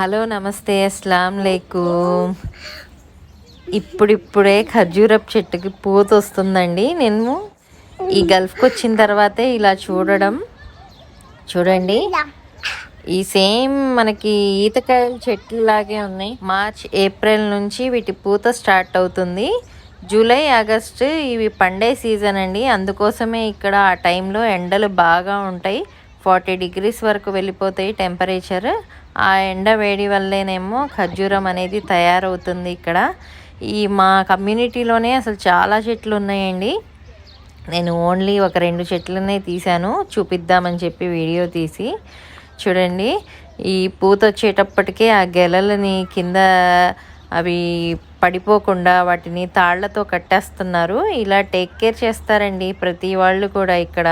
Hello నమస్తే అస్సలాం వాలేకుమ్. ఇప్పుడిప్పుడే ఖర్జూరపు చెట్టుకి పూత వస్తుందండి. నేను ఈ గల్ఫ్కి వచ్చిన తర్వాతే ఇలా చూడడం. చూడండి, ఈ సేమ్ మనకి ఈతకాయల చెట్లులాగే ఉన్నాయి. మార్చ్ ఏప్రిల్ నుంచి వీటి పూత స్టార్ట్ అవుతుంది. జూలై ఆగస్టు ఇవి పండే సీజన్ అండి. అందుకోసమే ఇక్కడ ఆ టైంలో ఎండలు బాగా ఉంటాయి. 40 degrees వరకు వెళ్ళిపోతాయి టెంపరేచర్. ఆ ఎండ వేడి వల్లేనేమో ఖర్జూరం అనేది తయారవుతుంది ఇక్కడ. ఈ మా కమ్యూనిటీలోనే అసలు చాలా చెట్లు ఉన్నాయండి. నేను ఓన్లీ ఒక 2 చెట్లనే తీశాను చూపిద్దామని చెప్పి వీడియో తీసి. చూడండి, ఈ పూత వచ్చేటప్పటికే ఆ గెలలని కింద అవి పడిపోకుండా వాటిని తాళ్లతో కట్టేస్తున్నారు. ఇలా టేక్ కేర్ చేస్తారండి ప్రతి వాళ్ళు కూడా ఇక్కడ.